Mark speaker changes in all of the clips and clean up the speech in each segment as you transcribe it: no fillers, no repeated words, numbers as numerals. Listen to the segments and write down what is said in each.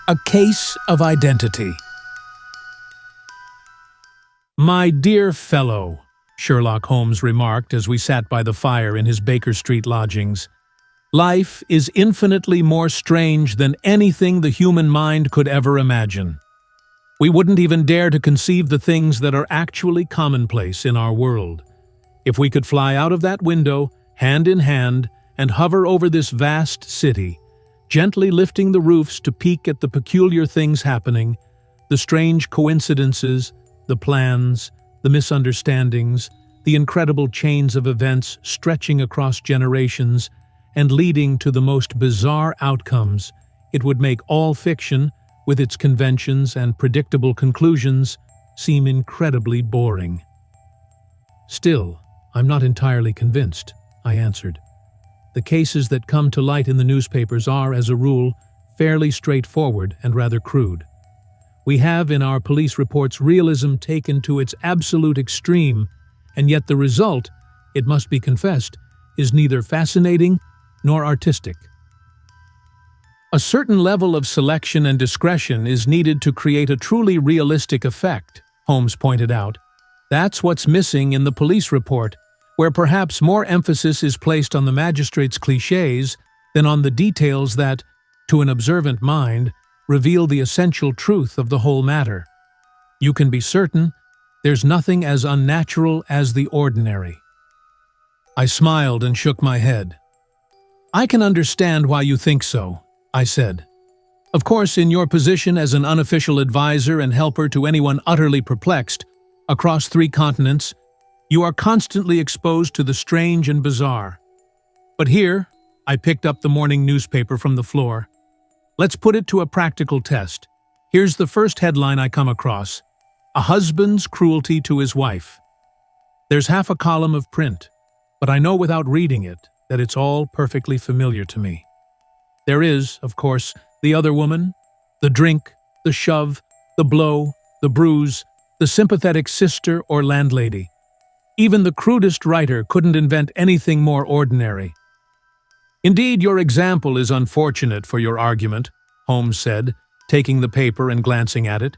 Speaker 1: A case of identity. "My dear fellow," Sherlock Holmes remarked as we sat by the fire in his Baker Street lodgings, "life is infinitely more strange than anything the human mind could ever imagine. We wouldn't even dare to conceive the things that are actually commonplace in our world. If we could fly out of that window, hand in hand, and hover over this vast city, gently lifting the roofs to peek at the peculiar things happening, the strange coincidences, the plans, the misunderstandings, the incredible chains of events stretching across generations and leading to the most bizarre outcomes, it would make all fiction, with its conventions and predictable conclusions, seem incredibly boring." "Still, I'm not entirely convinced," I answered. "The cases that come to light in the newspapers are, as a rule, fairly straightforward and rather crude. We have in our police reports realism taken to its absolute extreme, and yet the result, it must be confessed, is neither fascinating nor artistic. A certain level of selection and discretion is needed to create a truly realistic effect," Holmes pointed out. "That's what's missing in the police report, where perhaps more emphasis is placed on the magistrate's clichés than on the details that, to an observant mind, reveal the essential truth of the whole matter. You can be certain there's nothing as unnatural as the ordinary." I smiled and shook my head. "I can understand why you think so," I said. "Of course, in your position as an unofficial advisor and helper to anyone utterly perplexed, across 3 continents, you are constantly exposed to the strange and bizarre. But here," I picked up the morning newspaper from the floor, "let's put it to a practical test. Here's the first headline I come across: 'A husband's cruelty to his wife.' There's half a column of print, but I know without reading it that it's all perfectly familiar to me. There is, of course, the other woman, the drink, the shove, the blow, the bruise, the sympathetic sister or landlady. Even the crudest writer couldn't invent anything more ordinary." "Indeed, your example is unfortunate for your argument," Holmes said, taking the paper and glancing at it.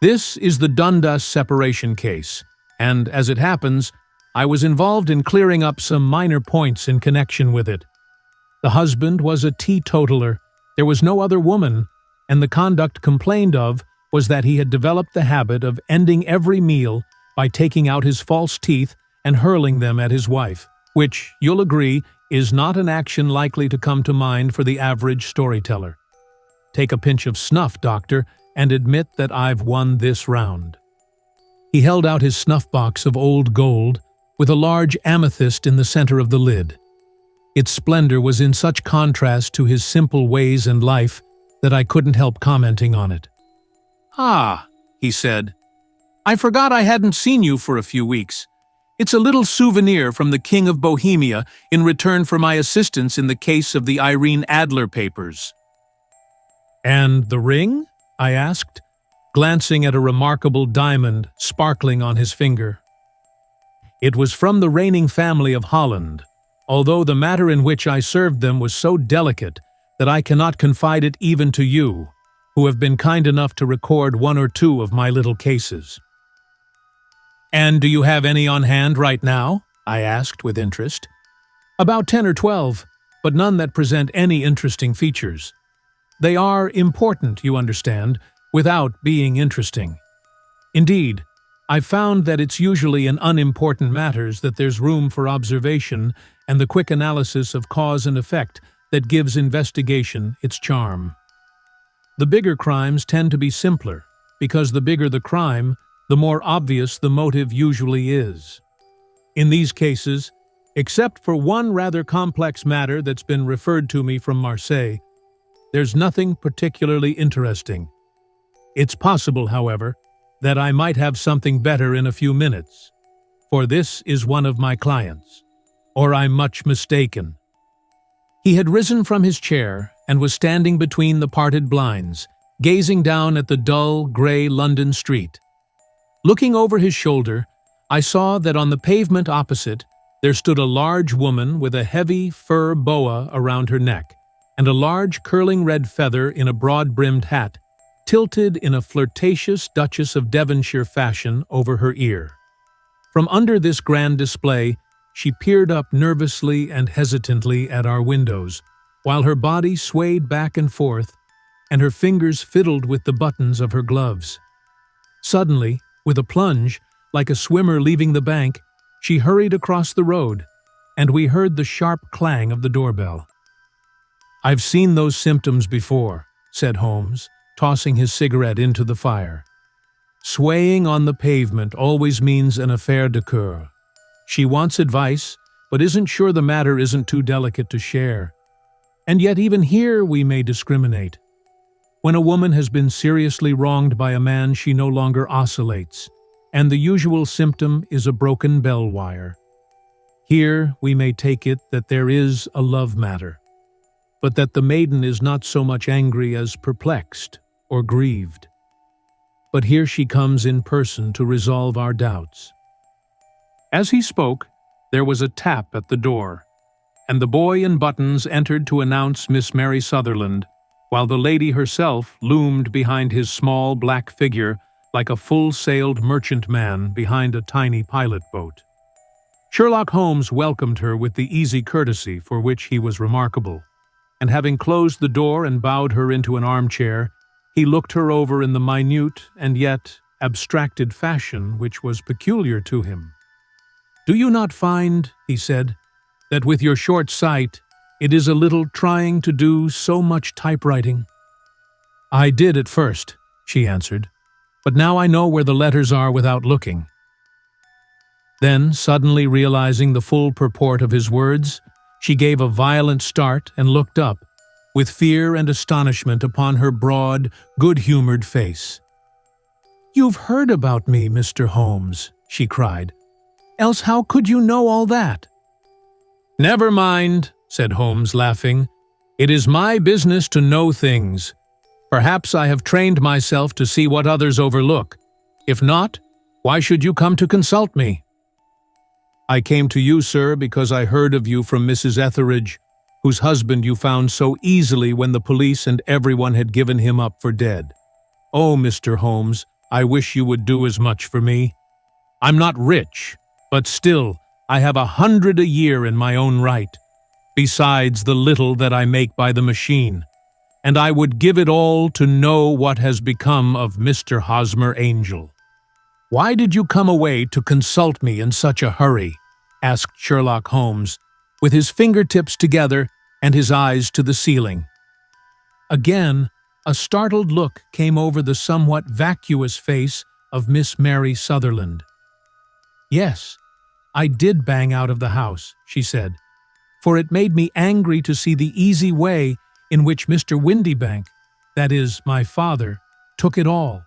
Speaker 1: "This is the Dundas separation case, and, as it happens, I was involved in clearing up some minor points in connection with it. The husband was a teetotaler, there was no other woman, and the conduct complained of was that he had developed the habit of ending every meal by taking out his false teeth and hurling them at his wife, which, you'll agree, is not an action likely to come to mind for the average storyteller. Take a pinch of snuff, doctor, and admit that I've won this round." He held out his snuff box of old gold, with a large amethyst in the center of the lid. Its splendor was in such contrast to his simple ways and life that I couldn't help commenting on it. "Ah," he said, "I forgot I hadn't seen you for a few weeks. It's a little souvenir from the King of Bohemia in return for my assistance in the case of the Irene Adler papers." "And the ring?" I asked, glancing at a remarkable diamond sparkling on his finger. "It was from the reigning family of Holland, although the matter in which I served them was so delicate that I cannot confide it even to you, who have been kind enough to record 1 or 2 of my little cases." "And do you have any on hand right now?" I asked with interest. "About 10 or 12, but none that present any interesting features. They are important, you understand, without being interesting. Indeed, I've found that it's usually in unimportant matters that there's room for observation and the quick analysis of cause and effect that gives investigation its charm. The bigger crimes tend to be simpler, because the bigger the crime, the more obvious the motive usually is. In these cases, except for one rather complex matter that's been referred to me from Marseille, there's nothing particularly interesting. It's possible, however, that I might have something better in a few minutes, for this is one of my clients. Or I'm much mistaken." He had risen from his chair and was standing between the parted blinds, gazing down at the dull, gray London street. Looking over his shoulder, I saw that on the pavement opposite there stood a large woman with a heavy fur boa around her neck, and a large curling red feather in a broad-brimmed hat, tilted in a flirtatious Duchess of Devonshire fashion over her ear. From under this grand display, she peered up nervously and hesitantly at our windows, while her body swayed back and forth, and her fingers fiddled with the buttons of her gloves. Suddenly, with a plunge, like a swimmer leaving the bank, she hurried across the road, and we heard the sharp clang of the doorbell. "I've seen those symptoms before," said Holmes, tossing his cigarette into the fire. "Swaying on the pavement always means an affaire de cœur. She wants advice, but isn't sure the matter isn't too delicate to share. And yet even here we may discriminate. When a woman has been seriously wronged by a man, she no longer oscillates, and the usual symptom is a broken bell wire. Here we may take it that there is a love matter, but that the maiden is not so much angry as perplexed or grieved. But here she comes in person to resolve our doubts." As he spoke, there was a tap at the door, and the boy in buttons entered to announce Miss Mary Sutherland, while the lady herself loomed behind his small black figure like a full-sailed merchantman behind a tiny pilot boat. Sherlock Holmes welcomed her with the easy courtesy for which he was remarkable, and having closed the door and bowed her into an armchair, he looked her over in the minute and yet abstracted fashion which was peculiar to him. "Do you not find," he said, "that with your short sight it is a little trying to do so much typewriting?" "I did at first," she answered, "but now I know where the letters are without looking." Then, suddenly realizing the full purport of his words, she gave a violent start and looked up, with fear and astonishment upon her broad, good-humored face. "You've heard about me, Mr. Holmes," she cried. "Else how could you know all that?" "Never mind," said Holmes, laughing. "It is my business to know things. Perhaps I have trained myself to see what others overlook. If not, why should you come to consult me?" "I came to you, sir, because I heard of you from Mrs. Etheridge, whose husband you found so easily when the police and everyone had given him up for dead. Oh, Mr. Holmes, I wish you would do as much for me. I'm not rich, but still, I have 100 a year in my own right, besides the little that I make by the machine, and I would give it all to know what has become of Mr. Hosmer Angel." "Why did you come away to consult me in such a hurry?" asked Sherlock Holmes, with his fingertips together and his eyes to the ceiling. Again, a startled look came over the somewhat vacuous face of Miss Mary Sutherland. "Yes, I did bang out of the house," she said, "for it made me angry to see the easy way in which Mr. Windybank, that is, my father, took it all.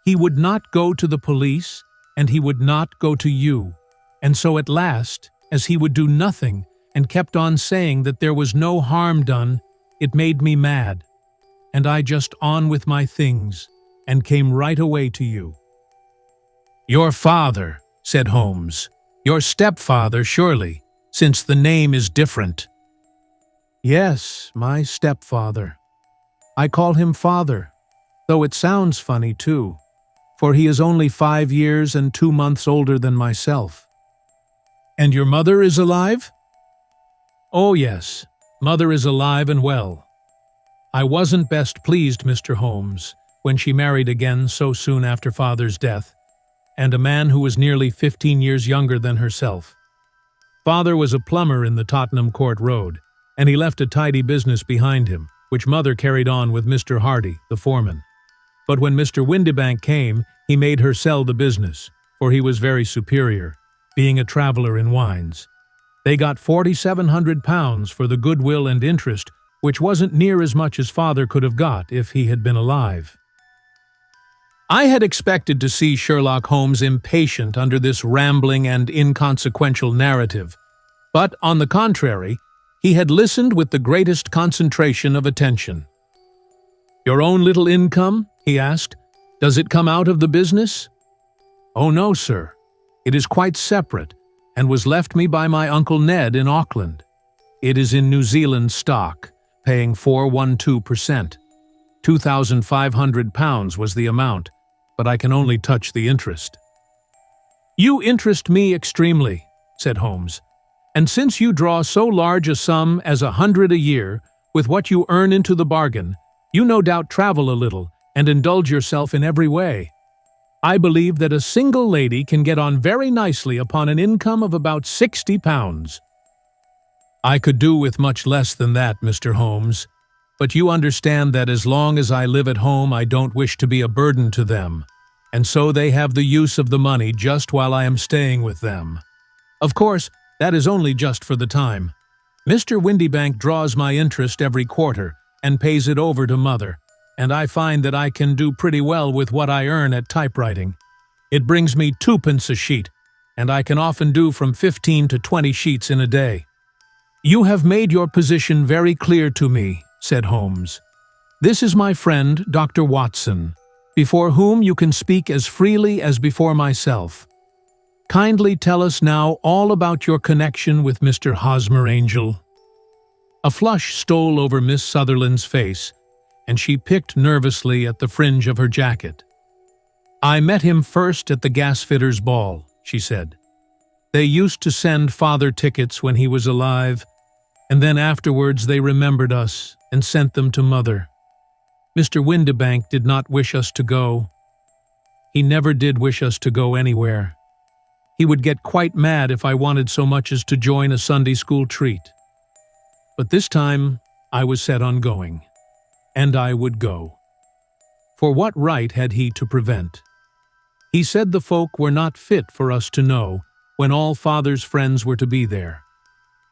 Speaker 1: He would not go to the police, and he would not go to you, and so at last, as he would do nothing and kept on saying that there was no harm done, it made me mad, and I just on with my things and came right away to you." "Your father," said Holmes. "Your stepfather, surely, since the name is different." "Yes, my stepfather. I call him father, though it sounds funny too, for he is only 5 years and 2 months older than myself." "And your mother is alive?" "Oh yes, mother is alive and well. I wasn't best pleased, Mr. Holmes, when she married again so soon after father's death, and a man who was nearly 15 years younger than herself. Father was a plumber in the Tottenham Court Road, and he left a tidy business behind him, which mother carried on with Mr. Hardy, the foreman. But when Mr. Windybank came, he made her sell the business, for he was very superior, being a traveller in wines. They got £4,700 for the goodwill and interest, which wasn't near as much as father could have got if he had been alive." I had expected to see Sherlock Holmes impatient under this rambling and inconsequential narrative, but, on the contrary, he had listened with the greatest concentration of attention. "Your own little income?" he asked. "Does it come out of the business?" "Oh no, sir. It is quite separate, and was left me by my Uncle Ned in Auckland. It is in New Zealand stock, paying 412%. £2,500 was the amount, but I can only touch the interest. "You interest me extremely," said Holmes, "and since you draw so large a sum as 100 a year, with what you earn into the bargain, you no doubt travel a little and indulge yourself in every way. I believe that a single lady can get on very nicely upon an income of about £60. "I could do with much less than that, Mr. Holmes, but you understand that as long as I live at home I don't wish to be a burden to them, and so they have the use of the money just while I am staying with them. Of course, that is only just for the time. Mr. Windybank draws my interest every quarter and pays it over to Mother, and I find that I can do pretty well with what I earn at typewriting. It brings me 2p a sheet, and I can often do from 15 to 20 sheets in a day." "You have made your position very clear to me," said Holmes. "This is my friend, Dr. Watson, before whom you can speak as freely as before myself. Kindly tell us now all about your connection with Mr. Hosmer Angel." A flush stole over Miss Sutherland's face, and she picked nervously at the fringe of her jacket. "I met him first at the gasfitter's ball," she said. "They used to send Father tickets when he was alive, and then afterwards they remembered us and sent them to Mother. Mr. Windybank did not wish us to go. He never did wish us to go anywhere. He would get quite mad if I wanted so much as to join a Sunday school treat. But this time I was set on going, and I would go. For what right had he to prevent? He said the folk were not fit for us to know when all Father's friends were to be there,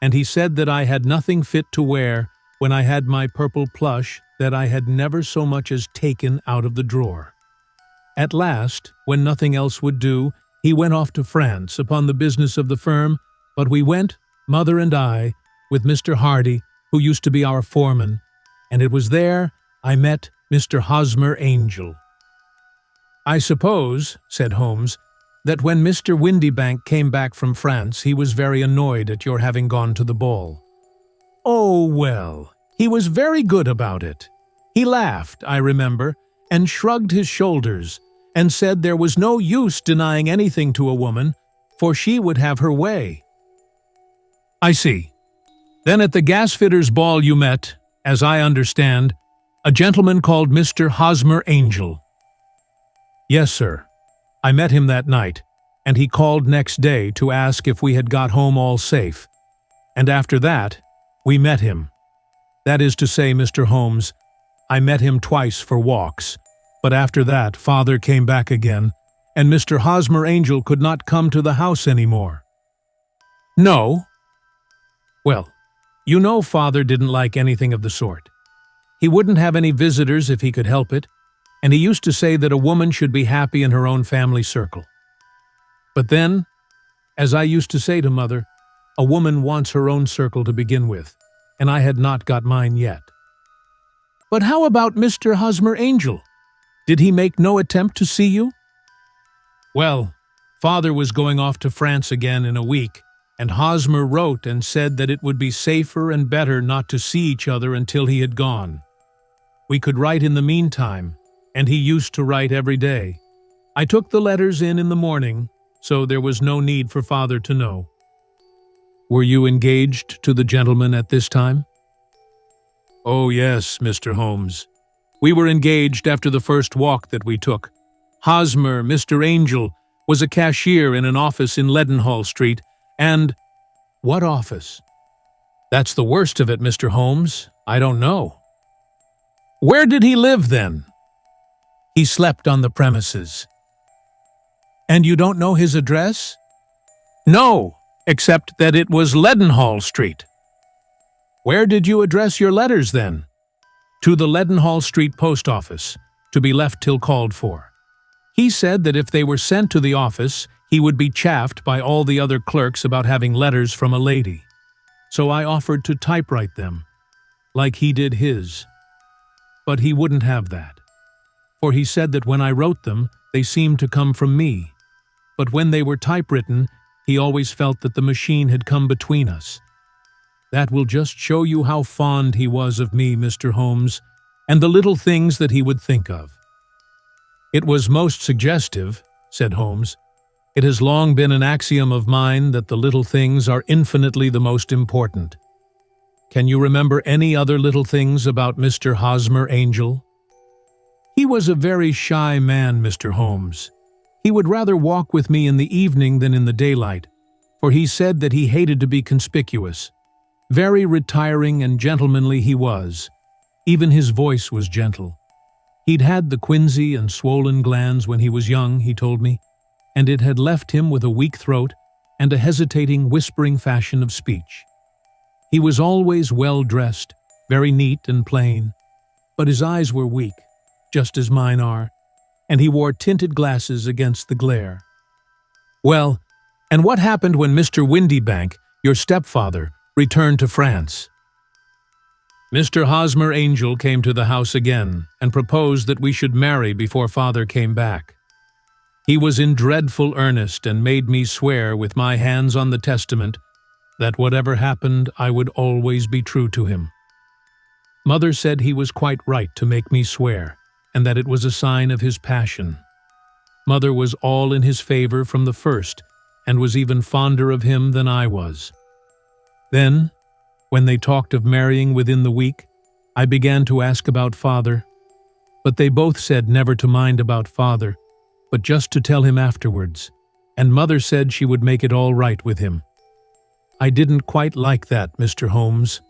Speaker 1: and he said that I had nothing fit to wear when I had my purple plush that I had never so much as taken out of the drawer. At last, when nothing else would do, he went off to France upon the business of the firm, but we went, Mother and I, with Mr. Hardy, who used to be our foreman, and it was there I met Mr. Hosmer Angel." "I suppose," said Holmes, "that when Mr. Windybank came back from France he was very annoyed at your having gone to the ball." "Oh, well, he was very good about it. He laughed, I remember, and shrugged his shoulders, and said there was no use denying anything to a woman, for she would have her way." "I see. Then at the gasfitter's ball you met, as I understand, a gentleman called Mr. Hosmer Angel." "Yes, sir. I met him that night, and he called next day to ask if we had got home all safe. And after that, we met him. That is to say, Mr. Holmes, I met him twice for walks, but after that Father came back again, and Mr. Hosmer Angel could not come to the house any more." "No?" "Well, you know Father didn't like anything of the sort. He wouldn't have any visitors if he could help it, and he used to say that a woman should be happy in her own family circle. But then, as I used to say to Mother, a woman wants her own circle to begin with, and I had not got mine yet." "But how about Mr. Hosmer Angel? Did he make no attempt to see you?" "Well, Father was going off to France again in a week, and Hosmer wrote and said that it would be safer and better not to see each other until he had gone. We could write in the meantime, and he used to write every day. I took the letters in the morning, so there was no need for Father to know." "Were you engaged to the gentleman at this time?" "Oh, yes, Mr. Holmes. We were engaged after the first walk that we took. Hosmer, Mr. Angel, was a cashier in an office in Leadenhall Street, and—" "What office?" "That's the worst of it, Mr. Holmes. I don't know." "Where did he live, then?" "He slept on the premises." "And you don't know his address?" "No, except that it was Leadenhall Street." "Where did you address your letters, then?" "To the Leadenhall Street post office, to be left till called for. He said that if they were sent to the office, he would be chaffed by all the other clerks about having letters from a lady. So I offered to typewrite them, like he did his. But he wouldn't have that, for he said that when I wrote them, they seemed to come from me. But when they were typewritten, he always felt that the machine had come between us. That will just show you how fond he was of me, Mr. Holmes, and the little things that he would think of." "It was most suggestive," said Holmes. "It has long been an axiom of mine that the little things are infinitely the most important. Can you remember any other little things about Mr. Hosmer Angel?" "He was a very shy man, Mr. Holmes. He would rather walk with me in the evening than in the daylight, for he said that he hated to be conspicuous. Very retiring and gentlemanly he was. Even his voice was gentle. He'd had the quinsy and swollen glands when he was young, he told me, and it had left him with a weak throat and a hesitating, whispering fashion of speech. He was always well dressed, very neat and plain, but his eyes were weak, just as mine are, and he wore tinted glasses against the glare." "Well, and what happened when Mr. Windybank, your stepfather, returned to France?" "Mr. Hosmer Angel came to the house again and proposed that we should marry before father came back. He was in dreadful earnest and made me swear with my hands on the testament that whatever happened I would always be true to him. Mother said he was quite right to make me swear, and that it was a sign of his passion. Mother was all in his favor from the first, and was even fonder of him than I was. Then, when they talked of marrying within the week, I began to ask about father, but they both said never to mind about father, but just to tell him afterwards, and mother said she would make it all right with him. I didn't quite like that, Mr. Holmes.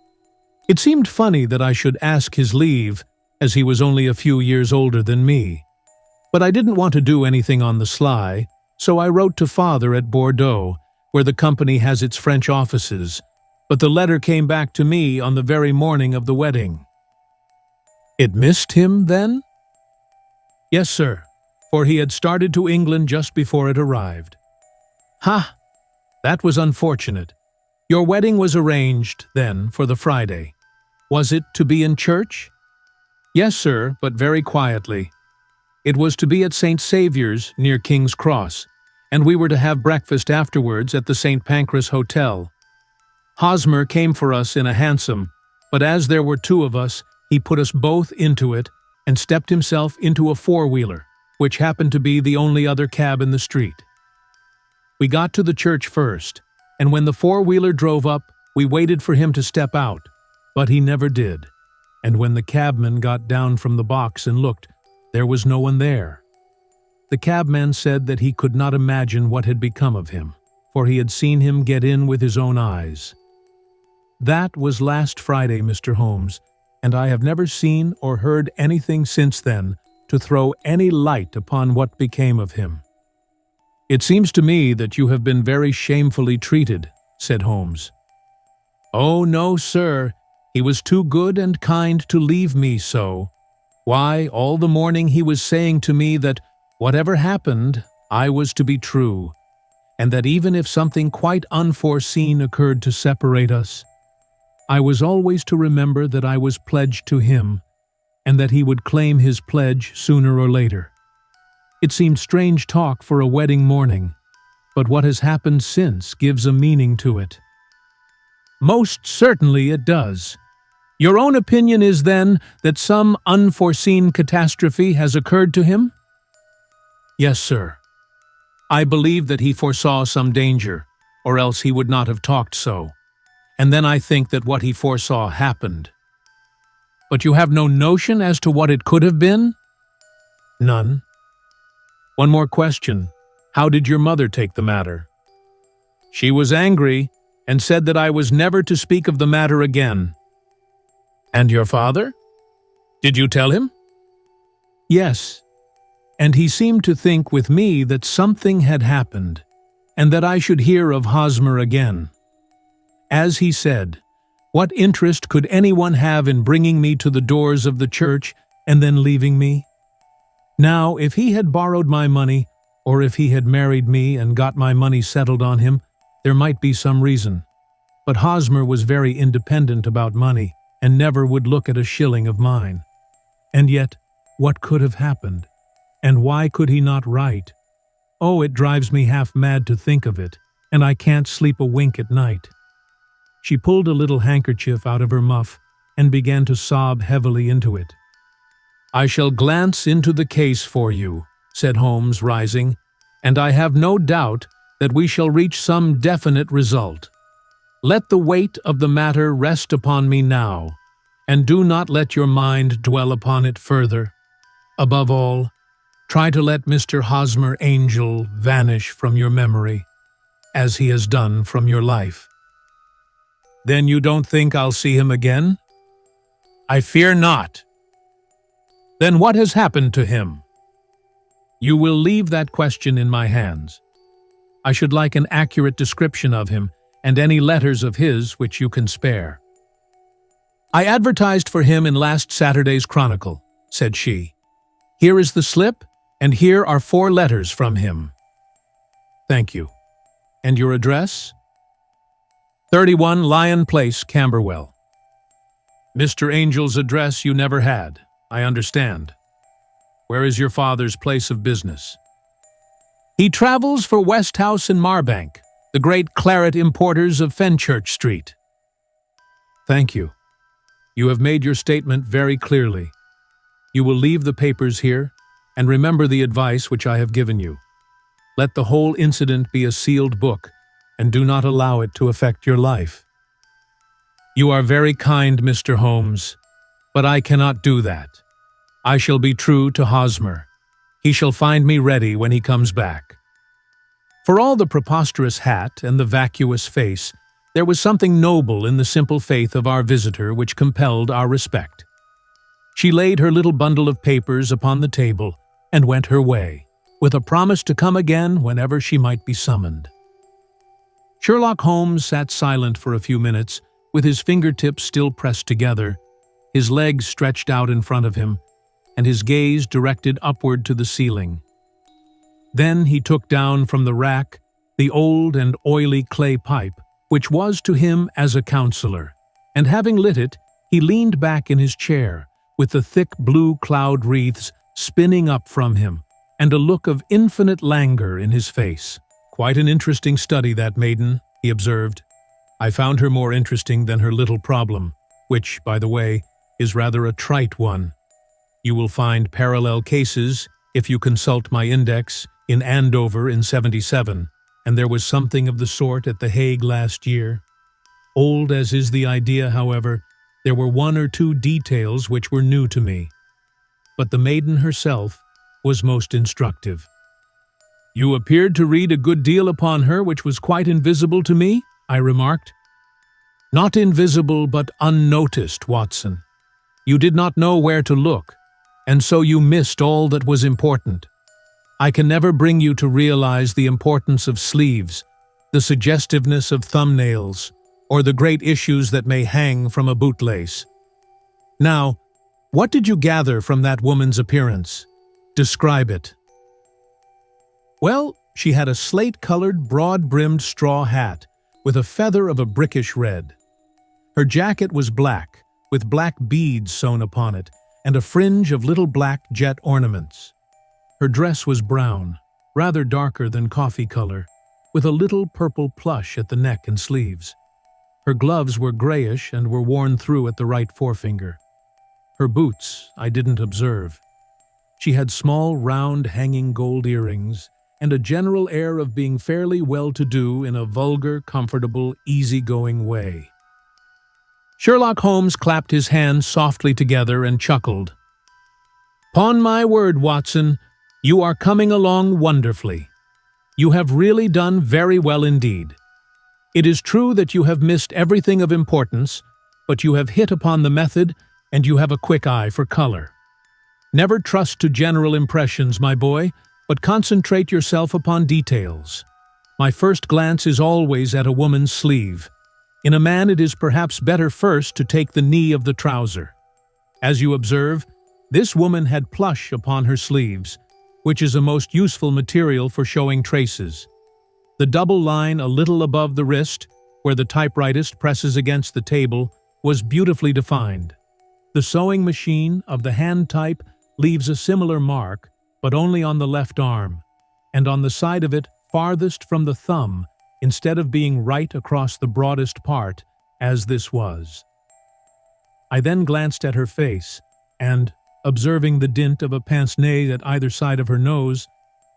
Speaker 1: It seemed funny that I should ask his leave, as he was only a few years older than me. But I didn't want to do anything on the sly, so I wrote to father at Bordeaux, where the company has its French offices, but the letter came back to me on the very morning of the wedding." "It missed him, then?" "Yes, sir, for he had started to England just before it arrived." "Ha! That was unfortunate. Your wedding was arranged, then, for the Friday. Was it to be in church?" "Yes, sir, but very quietly. It was to be at St. Saviour's, near King's Cross, and we were to have breakfast afterwards at the St. Pancras Hotel. Hosmer came for us in a hansom, but as there were two of us, he put us both into it and stepped himself into a four-wheeler, which happened to be the only other cab in the street. We got to the church first, and when the four-wheeler drove up, we waited for him to step out, but he never did. And when the cabman got down from the box and looked, there was no one there. The cabman said that he could not imagine what had become of him, for he had seen him get in with his own eyes. That was last Friday, Mr. Holmes, and I have never seen or heard anything since then to throw any light upon what became of him." "It seems to me that you have been very shamefully treated," said Holmes. "Oh, no, sir. He was too good and kind to leave me so. Why, all the morning he was saying to me that, whatever happened, I was to be true, and that even if something quite unforeseen occurred to separate us, I was always to remember that I was pledged to him, and that he would claim his pledge sooner or later. It seemed strange talk for a wedding morning, but what has happened since gives a meaning to it." "Most certainly it does. Your own opinion is, then, that some unforeseen catastrophe has occurred to him?" "Yes, sir. I believe that he foresaw some danger, or else he would not have talked so. And then I think that what he foresaw happened." "But you have no notion as to what it could have been?" "None." "One more question. How did your mother take the matter?" "She was angry, and said that I was never to speak of the matter again." "And your father? Did you tell him?" "Yes, and he seemed to think with me that something had happened, and that I should hear of Hosmer again. As he said, what interest could anyone have in bringing me to the doors of the church and then leaving me? Now, if he had borrowed my money, or if he had married me and got my money settled on him, there might be some reason. But Hosmer was very independent about money, and never would look at a shilling of mine. And yet, what could have happened? And why could he not write? Oh, it drives me half mad to think of it, and I can't sleep a wink at night." She pulled a little handkerchief out of her muff and began to sob heavily into it. "I shall glance into the case for you," said Holmes, rising, "and I have no doubt that we shall reach some definite result. Let the weight of the matter rest upon me now, and do not let your mind dwell upon it further. Above all, try to let Mr. Hosmer Angel vanish from your memory, as he has done from your life." "Then you don't think I'll see him again?" "I fear not." "Then what has happened to him?" "You will leave that question in my hands. I should like an accurate description of him, and any letters of his which you can spare." "I advertised for him in last Saturday's Chronicle," said she. "Here is the slip, and here are 4 letters from him." "Thank you. And your address?" 31 Lion Place, Camberwell." "Mr. Angel's address you never had, I understand. Where is your father's place of business?" "He travels for Westhouse and Marbank, the great claret importers of Fenchurch Street." "Thank you. You have made your statement very clearly. You will leave the papers here, and remember the advice which I have given you. Let the whole incident be a sealed book, and do not allow it to affect your life." "You are very kind, Mr. Holmes, but I cannot do that. I shall be true to Hosmer. He shall find me ready when he comes back." For all the preposterous hat and the vacuous face, there was something noble in the simple faith of our visitor which compelled our respect. She laid her little bundle of papers upon the table and went her way, with a promise to come again whenever she might be summoned. Sherlock Holmes sat silent for a few minutes, with his fingertips still pressed together, his legs stretched out in front of him, and his gaze directed upward to the ceiling. Then he took down from the rack the old and oily clay pipe, which was to him as a counselor, and having lit it, he leaned back in his chair, with the thick blue cloud wreaths spinning up from him, and a look of infinite languor in his face. "Quite an interesting study, that maiden," he observed. "I found her more interesting than her little problem, which, by the way, is rather a trite one. You will find parallel cases, if you consult my index, in Andover in '77, and there was something of the sort at The Hague last year. Old as is the idea, however, there were 1 or 2 details which were new to me. But the maiden herself was most instructive." "You appeared to read a good deal upon her which was quite invisible to me," I remarked. "Not invisible, but unnoticed, Watson. You did not know where to look, and so you missed all that was important. I can never bring you to realize the importance of sleeves, the suggestiveness of thumbnails, or the great issues that may hang from a bootlace. Now, what did you gather from that woman's appearance? Describe it." "Well, she had a slate-colored, broad-brimmed straw hat, with a feather of a brickish red. Her jacket was black, with black beads sewn upon it, and a fringe of little black jet ornaments. Her dress was brown, rather darker than coffee color, with a little purple plush at the neck and sleeves. Her gloves were grayish and were worn through at the right forefinger. Her boots I didn't observe. She had small, round, hanging gold earrings, and a general air of being fairly well-to-do in a vulgar, comfortable, easy-going way." Sherlock Holmes clapped his hands softly together and chuckled. "'Pon my word, Watson, you are coming along wonderfully. You have really done very well indeed. It is true that you have missed everything of importance, but you have hit upon the method, and you have a quick eye for color. Never trust to general impressions, my boy, but concentrate yourself upon details. My first glance is always at a woman's sleeve. In a man it is perhaps better first to take the knee of the trouser. As you observe, this woman had plush upon her sleeves, which is a most useful material for showing traces. The double line a little above the wrist, where the typewritist presses against the table, was beautifully defined. The sewing machine of the hand type leaves a similar mark, but only on the left arm, and on the side of it farthest from the thumb, instead of being right across the broadest part, as this was. I then glanced at her face, and, observing the dint of a pince-nez at either side of her nose,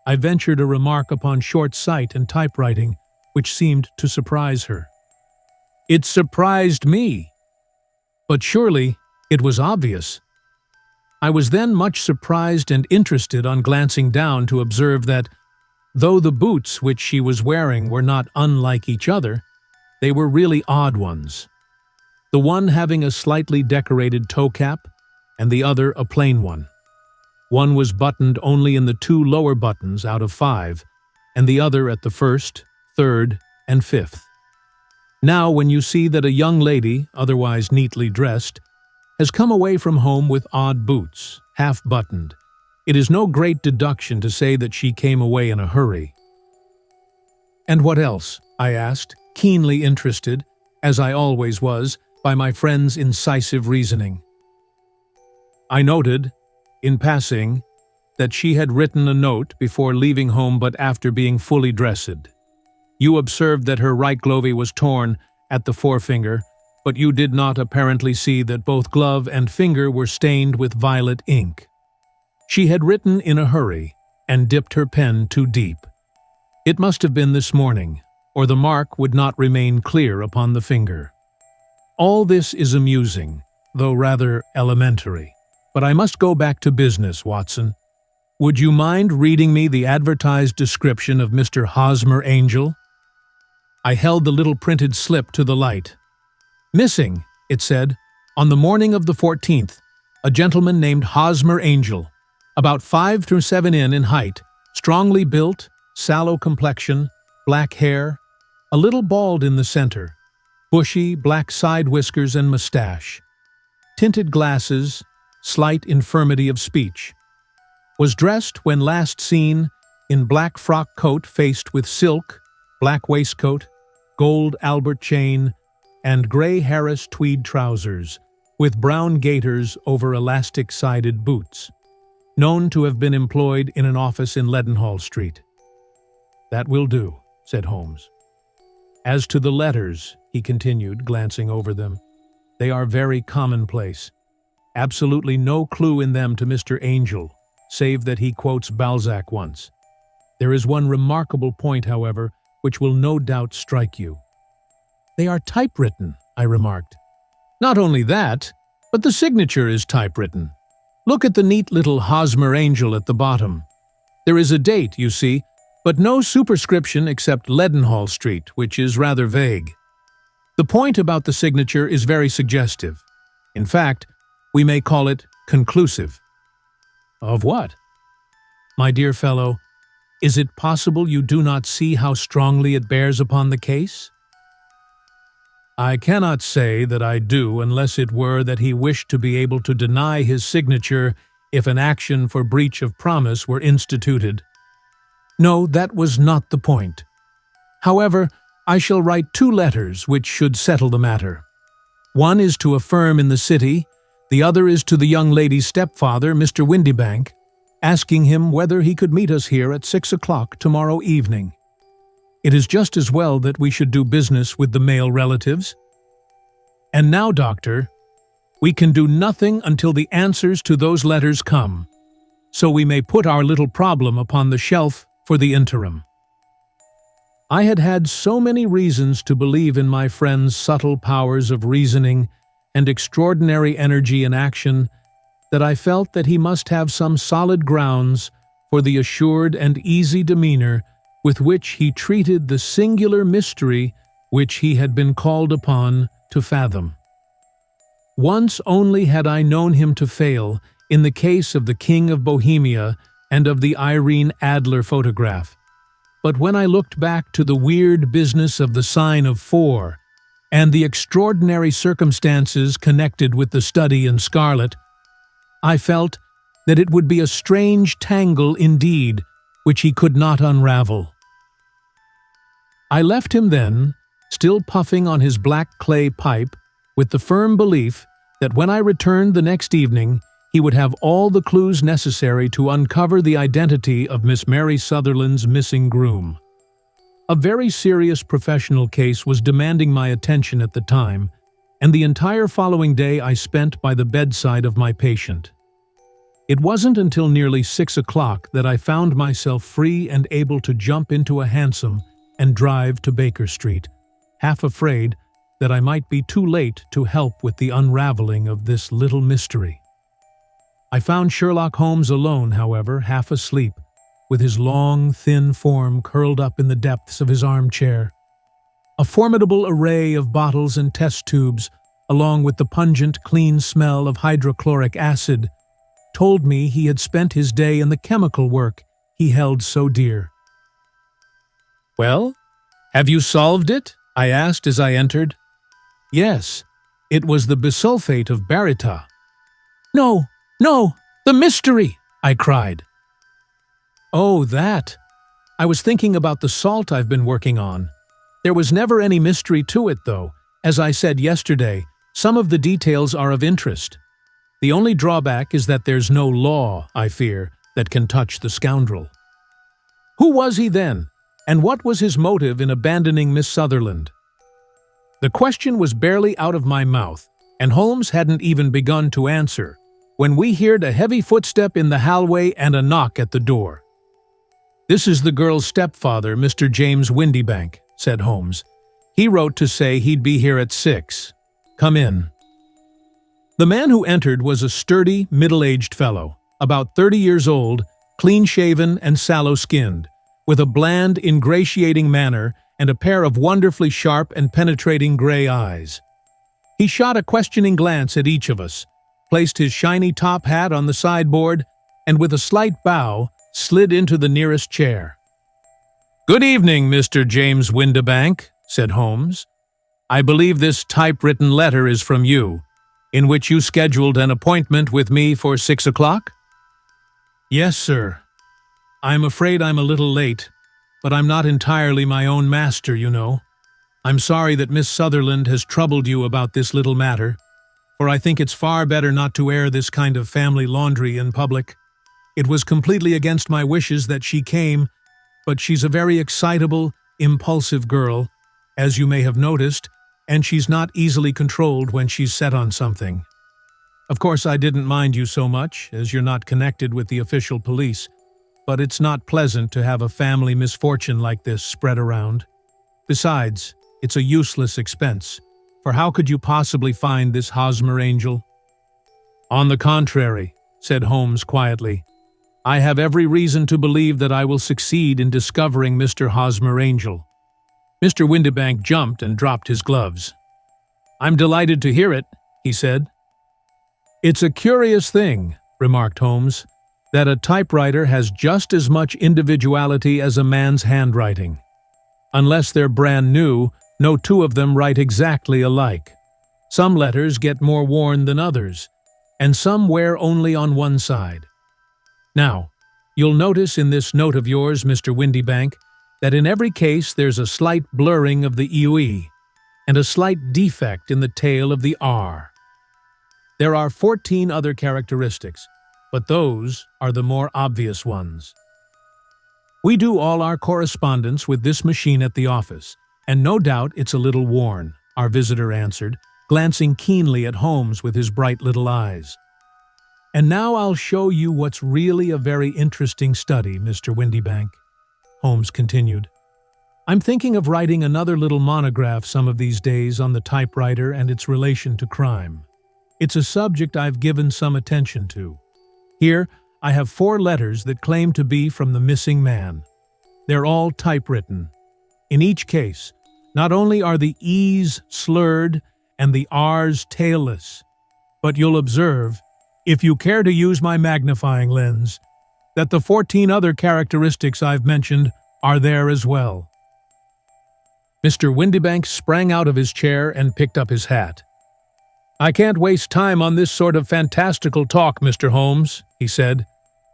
Speaker 1: I ventured a remark upon short sight and typewriting, which seemed to surprise her. It surprised me, but surely it was obvious. I was then much surprised and interested on glancing down to observe that, though the boots which she was wearing were not unlike each other, they were really odd ones. The one having a slightly decorated toe cap, and the other a plain one. One was buttoned only in the 2 lower buttons out of 5, and the other at the 1st, 3rd, and 5th. Now, when you see that a young lady, otherwise neatly dressed, has come away from home with odd boots, half-buttoned, it is no great deduction to say that she came away in a hurry. "And what else?" I asked, keenly interested, as I always was, by my friend's incisive reasoning. I noted, in passing, that she had written a note before leaving home but after being fully dressed. You observed that her right glove was torn at the forefinger, but you did not apparently see that both glove and finger were stained with violet ink. She had written in a hurry and dipped her pen too deep. It must have been this morning, or the mark would not remain clear upon the finger. All this is amusing, though rather elementary. But I must go back to business, Watson. Would you mind reading me the advertised description of Mr. Hosmer Angel? I held the little printed slip to the light. Missing, it said, on the morning of the 14th, a gentleman named Hosmer Angel, about 5 to 7 in height, strongly built, sallow complexion, black hair, a little bald in the center, bushy black side whiskers and mustache, tinted glasses, slight infirmity of speech. Was dressed when last seen in black frock coat faced with silk, black waistcoat, gold Albert chain, and gray Harris tweed trousers, with brown gaiters over elastic-sided boots. Known to have been employed in an office in Leadenhall Street. That will do, said Holmes. As to the letters, he continued, glancing over them, they are very commonplace. Absolutely no clue in them to Mr. Angel, save that he quotes Balzac once. There is one remarkable point, however, which will no doubt strike you. They are typewritten, I remarked. Not only that, but the signature is typewritten. Look at the neat little Hosmer Angel at the bottom. There is a date, you see, but no superscription except Leadenhall Street, which is rather vague. The point about the signature is very suggestive. In fact, we may call it conclusive. Of what? My dear fellow, is it possible you do not see how strongly it bears upon the case? I cannot say that I do unless it were that he wished to be able to deny his signature if an action for breach of promise were instituted. No, that was not the point. However, I shall write 2 letters which should settle the matter. One is to a firm in the city, the other is to the young lady's stepfather, Mr. Windybank, asking him whether he could meet us here at 6 o'clock tomorrow evening. It is just as well that we should do business with the male relatives. And now, Doctor, we can do nothing until the answers to those letters come, so we may put our little problem upon the shelf for the interim. I had had so many reasons to believe in my friend's subtle powers of reasoning and extraordinary energy in action that I felt that he must have some solid grounds for the assured and easy demeanor with which he treated the singular mystery which he had been called upon to fathom. Once only had I known him to fail in the case of the King of Bohemia and of the Irene Adler photograph. But when I looked back to the weird business of the sign of 4 and the extraordinary circumstances connected with the study in scarlet, I felt that it would be a strange tangle indeed which he could not unravel. I left him then, still puffing on his black clay pipe, with the firm belief that when I returned the next evening, he would have all the clues necessary to uncover the identity of Miss Mary Sutherland's missing groom. A very serious professional case was demanding my attention at the time, and the entire following day I spent by the bedside of my patient. It wasn't until nearly 6 o'clock that I found myself free and able to jump into a hansom and drive to Baker Street, half afraid that I might be too late to help with the unraveling of this little mystery. I found Sherlock Holmes alone, however, half asleep, with his long, thin form curled up in the depths of his armchair. A formidable array of bottles and test tubes, along with the pungent, clean smell of hydrochloric acid, told me he had spent his day in the chemical work he held so dear. "Well, have you solved it?" I asked as I entered. "Yes, it was the bisulfate of baryta." "No, no, the mystery!" I cried. "Oh, that. I was thinking about the salt I've been working on. There was never any mystery to it, though. As I said yesterday, some of the details are of interest. The only drawback is that there's no law, I fear, that can touch the scoundrel." "Who was he then? And what was his motive in abandoning Miss Sutherland?" The question was barely out of my mouth, and Holmes hadn't even begun to answer, when we heard a heavy footstep in the hallway and a knock at the door. "This is the girl's stepfather, Mr. James Windybank," said Holmes. "He wrote to say he'd be here at 6. Come in." The man who entered was a sturdy, middle-aged fellow, about 30 years old, clean-shaven and sallow-skinned, with a bland, ingratiating manner and a pair of wonderfully sharp and penetrating gray eyes. He shot a questioning glance at each of us, placed his shiny top hat on the sideboard, and with a slight bow, slid into the nearest chair. "Good evening, Mr. James Windybank," said Holmes. "I believe this typewritten letter is from you, in which you scheduled an appointment with me for 6 o'clock? "Yes, sir. I'm afraid I'm a little late, but I'm not entirely my own master, you know. I'm sorry that Miss Sutherland has troubled you about this little matter, for I think it's far better not to air this kind of family laundry in public. It was completely against my wishes that she came, but she's a very excitable, impulsive girl, as you may have noticed, and she's not easily controlled when she's set on something. Of course, I didn't mind you so much, as you're not connected with the official police, but it's not pleasant to have a family misfortune like this spread around. Besides, it's a useless expense, for how could you possibly find this Hosmer angel?" "On the contrary," said Holmes quietly, "I have every reason to believe that I will succeed in discovering Mr. Hosmer Angel." Mr. Windybank jumped and dropped his gloves. "I'm delighted to hear it," he said. "It's a curious thing," remarked Holmes, "that a typewriter has just as much individuality as a man's handwriting. Unless they're brand new, no two of them write exactly alike. Some letters get more worn than others, and some wear only on one side. Now, you'll notice in this note of yours, Mr. Windybank, that in every case there's a slight blurring of the UE and a slight defect in the tail of the R. There are 14 other characteristics, but those are the more obvious ones. We do all our correspondence with this machine at the office, and no doubt it's a little worn," our visitor answered, glancing keenly at Holmes with his bright little eyes. "And now I'll show you what's really a very interesting study, Mr. Windybank," Holmes continued. "I'm thinking of writing another little monograph some of these days on the typewriter and its relation to crime. It's a subject I've given some attention to. Here, I have 4 letters that claim to be from the missing man. They're all typewritten. In each case, not only are the E's slurred and the R's tailless, but you'll observe, if you care to use my magnifying lens, that the 14 other characteristics I've mentioned are there as well." Mr. Windybank sprang out of his chair and picked up his hat. "I can't waste time on this sort of fantastical talk, Mr. Holmes," he said.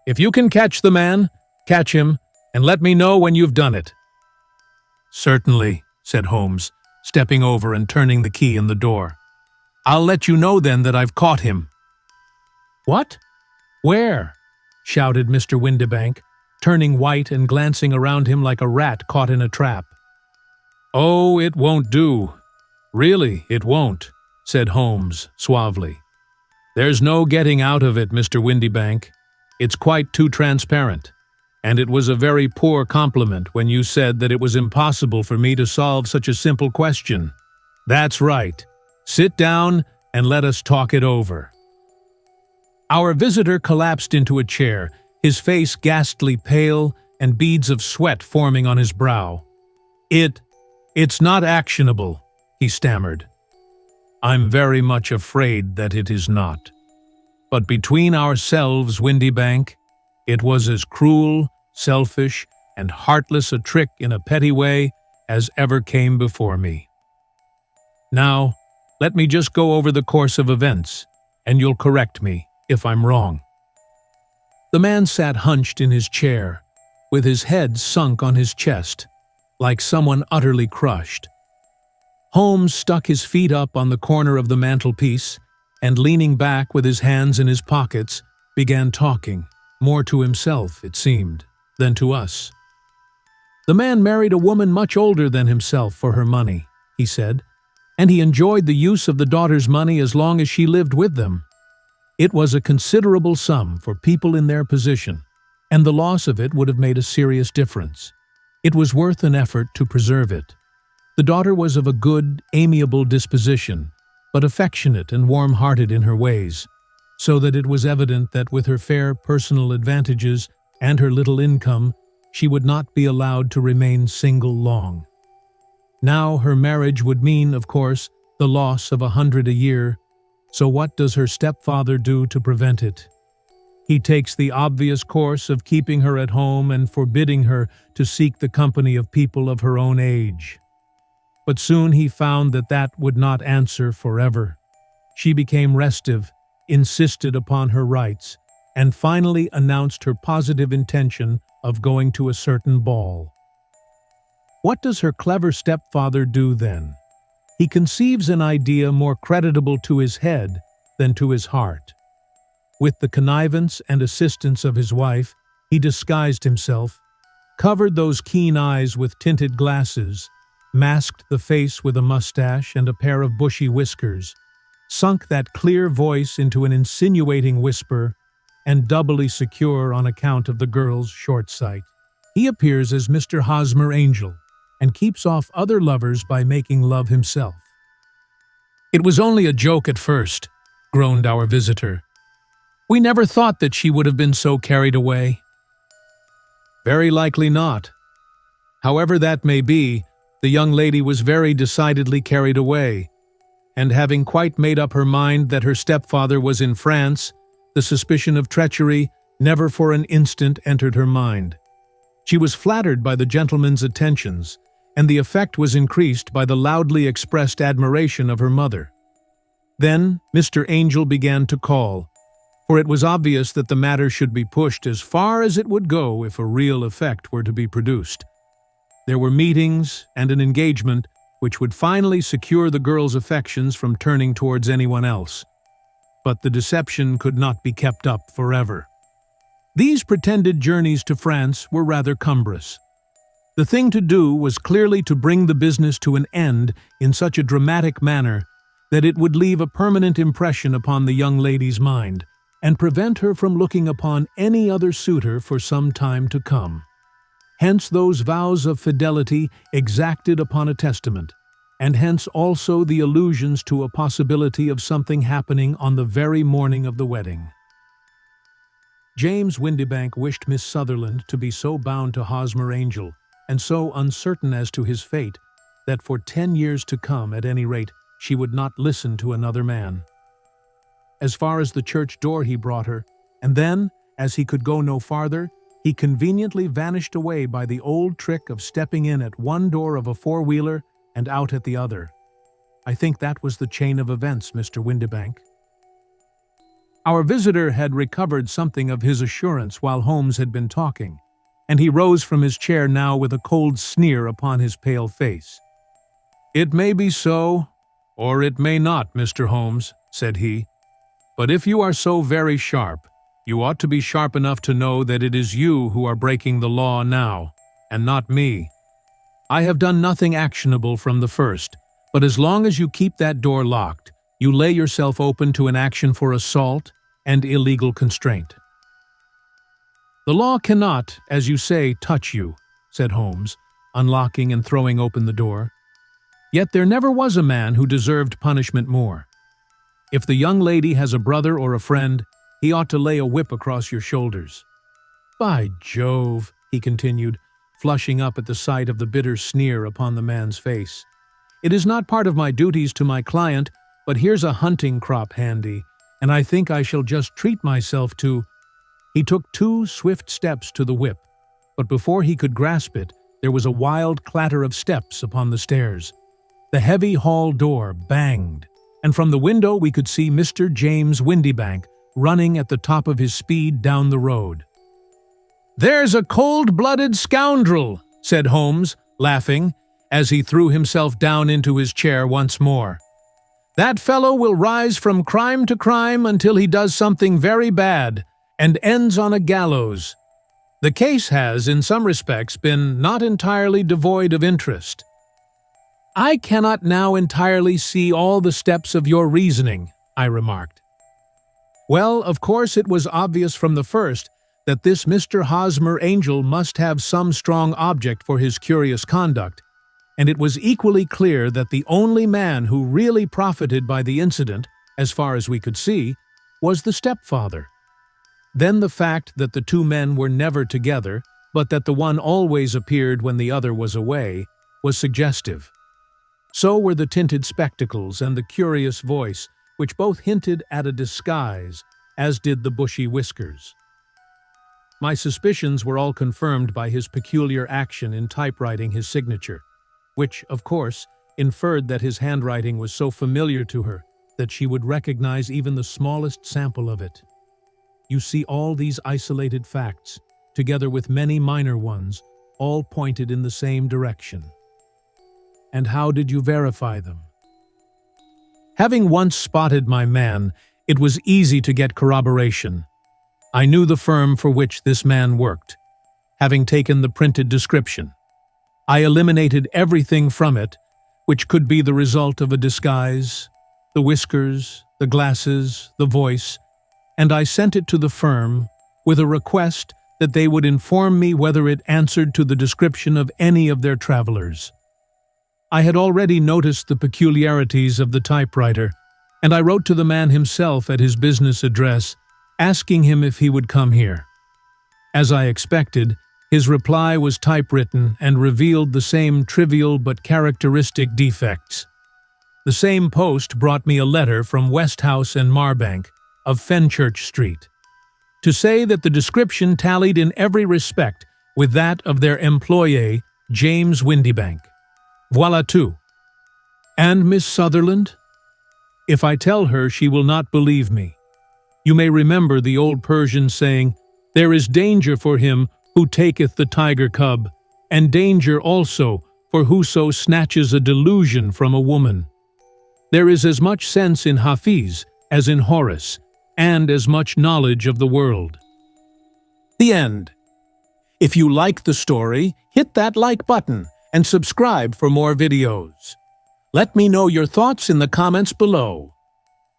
Speaker 1: "If you can catch the man, catch him, and let me know when you've done it." "Certainly," said Holmes, stepping over and turning the key in the door. "I'll let you know then that I've caught him." "What? Where?" shouted Mr. Windybank, turning white and glancing around him like a rat caught in a trap. "Oh, it won't do. Really, it won't. said Holmes suavely. "There's no getting out of it, Mr. Windybank. It's quite too transparent. And it was a very poor compliment when you said that it was impossible for me to solve such a simple question. That's right. Sit down and let us talk it over." Our visitor collapsed into a chair, his face ghastly pale and beads of sweat forming on his brow. It's not actionable," he stammered. "I'm very much afraid that it is not. But between ourselves, Windybank, it was as cruel, selfish, and heartless a trick in a petty way as ever came before me. Now, let me just go over the course of events, and you'll correct me if I'm wrong." The man sat hunched in his chair, with his head sunk on his chest, like someone utterly crushed. Holmes stuck his feet up on the corner of the mantelpiece, and leaning back with his hands in his pockets, began talking, more to himself, it seemed, than to us. "The man married a woman much older than himself for her money," he said, "and he enjoyed the use of the daughter's money as long as she lived with them. It was a considerable sum for people in their position, and the loss of it would have made a serious difference. It was worth an effort to preserve it. The daughter was of a good, amiable disposition, but affectionate and warm-hearted in her ways, so that it was evident that with her fair personal advantages and her little income, she would not be allowed to remain single long. Now her marriage would mean, of course, the loss of 100 a year, so what does her stepfather do to prevent it? He takes the obvious course of keeping her at home and forbidding her to seek the company of people of her own age. But soon he found that that would not answer forever. She became restive, insisted upon her rights, and finally announced her positive intention of going to a certain ball. What does her clever stepfather do then? He conceives an idea more creditable to his head than to his heart. With the connivance and assistance of his wife, he disguised himself, covered those keen eyes with tinted glasses, masked the face with a mustache and a pair of bushy whiskers, sunk that clear voice into an insinuating whisper, and doubly secure on account of the girl's short sight, he appears as Mr. Hosmer Angel, and keeps off other lovers by making love himself. "It was only a joke at first," groaned our visitor. "We never thought that she would have been so carried away." "Very likely not. However that may be, the young lady was very decidedly carried away, and having quite made up her mind that her stepfather was in France, the suspicion of treachery never for an instant entered her mind. She was flattered by the gentleman's attentions, and the effect was increased by the loudly expressed admiration of her mother. Then Mr. Angel began to call, for it was obvious that the matter should be pushed as far as it would go if a real effect were to be produced. There were meetings and an engagement which would finally secure the girl's affections from turning towards anyone else. But the deception could not be kept up forever. These pretended journeys to France were rather cumbrous. The thing to do was clearly to bring the business to an end in such a dramatic manner that it would leave a permanent impression upon the young lady's mind, and prevent her from looking upon any other suitor for some time to come. Hence those vows of fidelity exacted upon a testament, and hence also the allusions to a possibility of something happening on the very morning of the wedding. James Windybank wished Miss Sutherland to be so bound to Hosmer Angel, and so uncertain as to his fate, that for 10 years to come, at any rate, she would not listen to another man. As far as the church door he brought her, and then, as he could go no farther, he conveniently vanished away by the old trick of stepping in at one door of a four-wheeler and out at the other. I think that was the chain of events, Mr. Windybank. Our visitor had recovered something of his assurance while Holmes had been talking, and he rose from his chair now with a cold sneer upon his pale face. "It may be so, or it may not, Mr. Holmes," said he. "But if you are so very sharp, you ought to be sharp enough to know that it is you who are breaking the law now, and not me. I have done nothing actionable from the first, but as long as you keep that door locked, you lay yourself open to an action for assault and illegal constraint. "The law cannot, as you say, touch you," said Holmes, unlocking and throwing open the door. "Yet there never was a man who deserved punishment more. If the young lady has a brother or a friend, he ought to lay a whip across your shoulders." "By Jove," he continued, flushing up at the sight of the bitter sneer upon the man's face. "It is not part of my duties to my client, but here's a hunting crop handy, and I think I shall just treat myself to—" He took 2 swift steps to the whip, but before he could grasp it, there was a wild clatter of steps upon the stairs. The heavy hall door banged, and from the window we could see Mr. James Windybank running at the top of his speed down the road. "There's a cold-blooded scoundrel," said Holmes, laughing, as he threw himself down into his chair once more. "That fellow will rise from crime to crime until he does something very bad, and ends on a gallows. The case has, in some respects, been not entirely devoid of interest." "I cannot now entirely see all the steps of your reasoning," I remarked. "Well, of course it was obvious from the first that this Mr. Hosmer Angel must have some strong object for his curious conduct, and it was equally clear that the only man who really profited by the incident, as far as we could see, was the stepfather. Then the fact that the 2 men were never together, but that the one always appeared when the other was away, was suggestive. So were the tinted spectacles and the curious voice, which both hinted at a disguise, as did the bushy whiskers. My suspicions were all confirmed by his peculiar action in typewriting his signature, which, of course, inferred that his handwriting was so familiar to her that she would recognize even the smallest sample of it. You see, all these isolated facts, together with many minor ones, all pointed in the same direction. And how did you verify them? Having once spotted my man, it was easy to get corroboration. I knew the firm for which this man worked, having taken the printed description. I eliminated everything from it, which could be the result of a disguise, the whiskers, the glasses, the voice, and I sent it to the firm with a request that they would inform me whether it answered to the description of any of their travelers. I had already noticed the peculiarities of the typewriter, and I wrote to the man himself at his business address, asking him if he would come here. As I expected, his reply was typewritten and revealed the same trivial but characteristic defects. The same post brought me a letter from Westhouse and Marbank of Fenchurch Street, to say that the description tallied in every respect with that of their employé, James Windybank. Voilà tout. And Miss Sutherland? If I tell her, she will not believe me. You may remember the old Persian saying, "There is danger for him who taketh the tiger cub, and danger also for whoso snatches a delusion from a woman." There is as much sense in Hafiz as in Horace, and as much knowledge of the world. The end. If you like the story, hit that like button and subscribe for more videos. Let me know your thoughts in the comments below.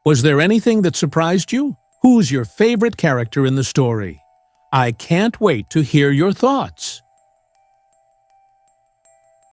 Speaker 1: Was there anything that surprised you? Who's your favorite character in the story? I can't wait to hear your thoughts.